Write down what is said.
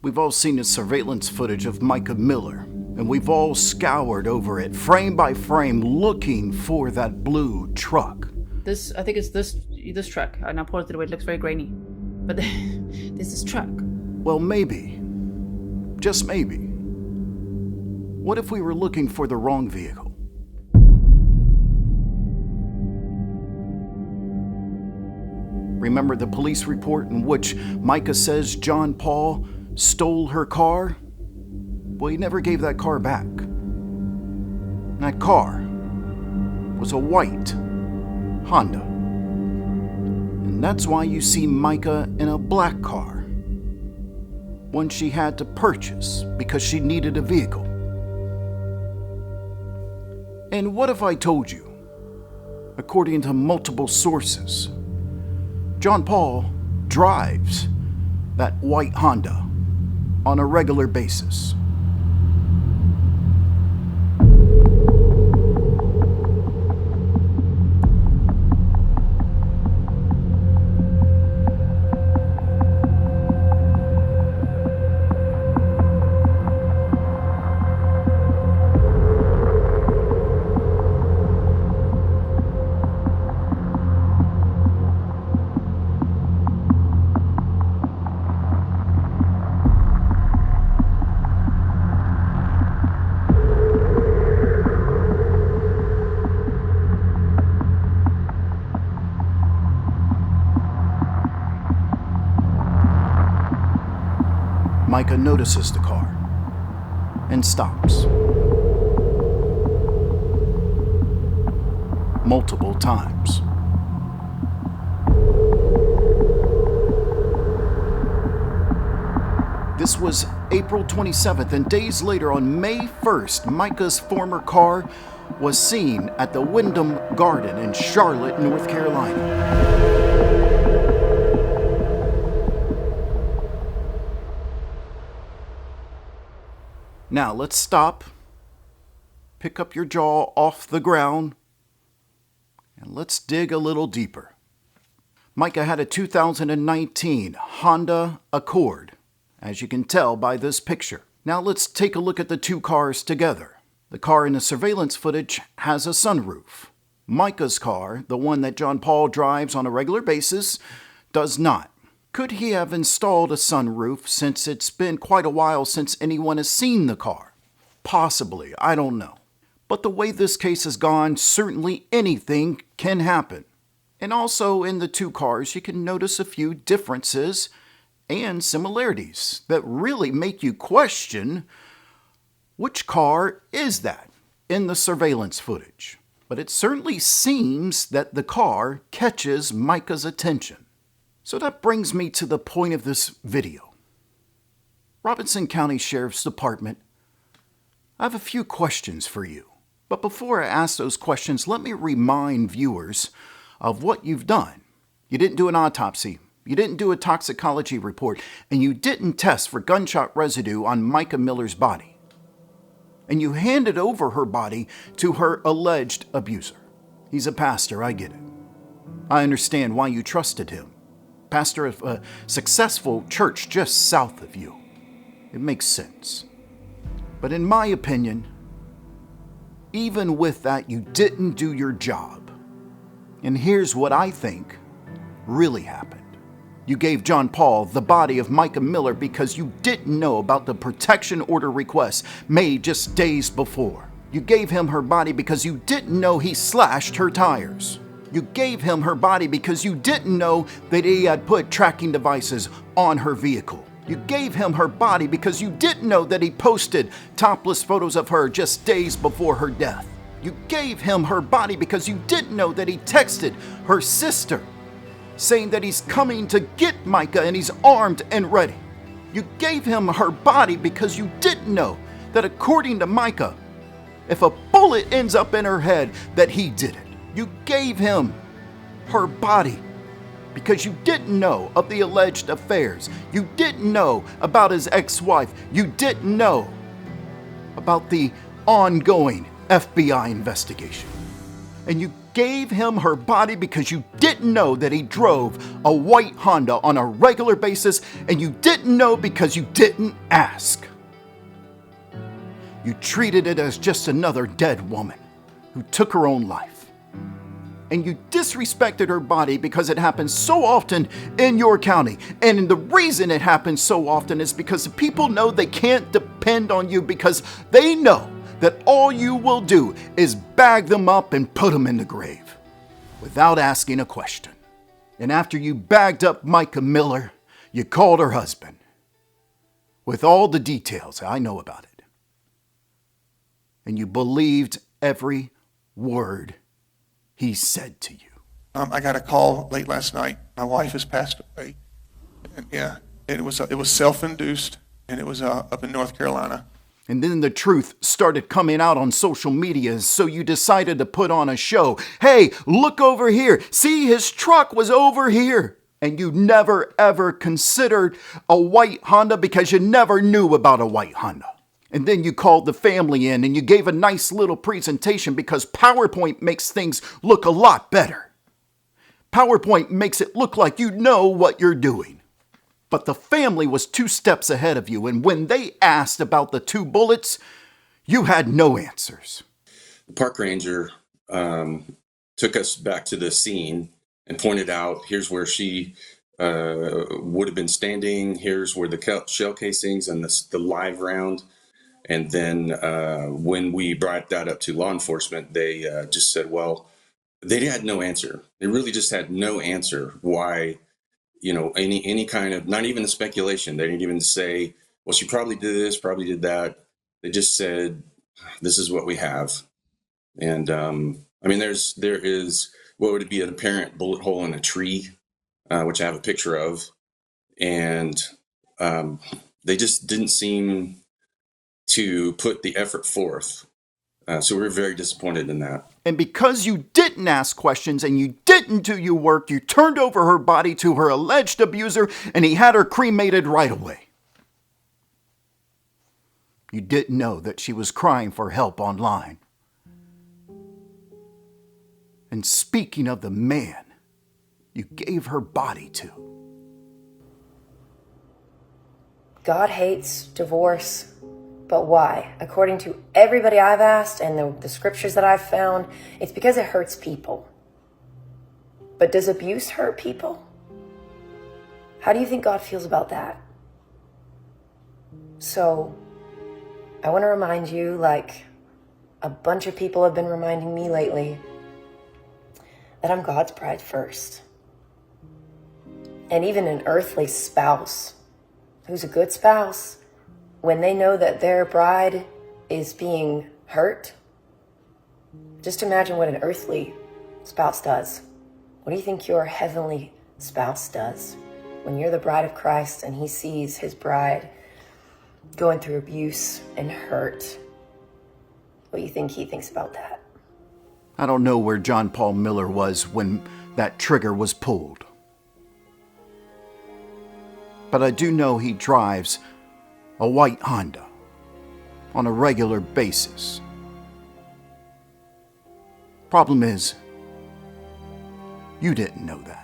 We've all seen the surveillance footage of Mica Miller, and we've all scoured over it, frame by frame, looking for that blue truck. I think it's this truck. I now pointed away. It looks very grainy. But this is truck. Well, maybe. Just maybe. What if we were looking for the wrong vehicle? Remember the police report in which Mica says John Paul stole her car? Well, he never gave that car back. That car was a white Honda. And that's why you see Mica in a black car. One she had to purchase because she needed a vehicle. And what if I told you, according to multiple sources, John Paul drives that white Honda on a regular basis? Mica notices the car and stops. Multiple times. This was April 27th, and days later, on May 1st, Mica's former car was seen at the Wyndham Garden in Charlotte, North Carolina. Now, let's stop, pick up your jaw off the ground, and let's dig a little deeper. Mica had a 2019 Honda Accord, as you can tell by this picture. Now let's take a look at the two cars together. The car in the surveillance footage has a sunroof. Mica's car, the one that John Paul drives on a regular basis, does not. Could he have installed a sunroof, since it's been quite a while since anyone has seen the car? Possibly, I don't know. But the way this case has gone, certainly anything can happen. And also in the two cars, you can notice a few differences and similarities that really make you question which car is that in the surveillance footage. But it certainly seems that the car catches Mica's attention. So that brings me to the point of this video. Robinson County Sheriff's Department, I have a few questions for you. But before I ask those questions, let me remind viewers of what you've done. You didn't do an autopsy, you didn't do a toxicology report, and you didn't test for gunshot residue on Mica Miller's body. And you handed over her body to her alleged abuser. He's a pastor, I get it. I understand why you trusted him. Pastor of a successful church just south of you. It makes sense. But in my opinion, even with that, you didn't do your job. And here's what I think really happened. You gave John Paul the body of Mica Miller because you didn't know about the protection order request made just days before. You gave him her body because you didn't know he slashed her tires. You gave him her body because you didn't know that he had put tracking devices on her vehicle. You gave him her body because you didn't know that he posted topless photos of her just days before her death. You gave him her body because you didn't know that he texted her sister saying that he's coming to get Mica and he's armed and ready. You gave him her body because you didn't know that, according to Mica, if a bullet ends up in her head, that he did it. You gave him her body because you didn't know of the alleged affairs. You didn't know about his ex-wife. You didn't know about the ongoing FBI investigation. And you gave him her body because you didn't know that he drove a white Honda on a regular basis, and you didn't know because you didn't ask. You treated it as just another dead woman who took her own life. And you disrespected her body because it happens so often in your county. And the reason it happens so often is because the people know they can't depend on you, because they know that all you will do is bag them up and put them in the grave without asking a question. And after you bagged up Mica Miller, you called her husband with all the details I know about it. And you believed every word he said to you. I got a call late last night. My wife has passed away. And yeah, it was self-induced, and it was up in North Carolina. And then the truth started coming out on social media, so you decided to put on a show. Hey, look over here. See, his truck was over here. And you never ever considered a white Honda because you never knew about a white Honda. And then you called the family in and you gave a nice little presentation because PowerPoint makes things look a lot better. PowerPoint makes it look like you know what you're doing. But the family was 2 steps ahead of you, and when they asked about the 2 bullets, you had no answers. The park ranger took us back to the scene and pointed out, here's where she would have been standing, here's where the shell casings and the live round. And then when we brought that up to law enforcement, they just said, well, they had no answer. They really just had no answer why, any kind of, not even a speculation. They didn't even say, well, she probably did this, probably did that. They just said, this is what we have. And there is what would be an apparent bullet hole in a tree, which I have a picture of. And they just didn't seem to put the effort forth. So we were very disappointed in that. And because you didn't ask questions and you didn't do your work, you turned over her body to her alleged abuser, and he had her cremated right away. You didn't know that she was crying for help online. And speaking of the man you gave her body to. God hates divorce. But why? According to everybody I've asked and the scriptures that I've found, it's because it hurts people. But does abuse hurt people? How do you think God feels about that? So, I want to remind you, like a bunch of people have been reminding me lately, that I'm God's bride first. And even an earthly spouse, who's a good spouse, when they know that their bride is being hurt, just imagine what an earthly spouse does. What do you think your heavenly spouse does when you're the bride of Christ and he sees his bride going through abuse and hurt? What do you think he thinks about that? I don't know where John Paul Miller was when that trigger was pulled. But I do know he drives a white Honda on a regular basis. Problem is, you didn't know that.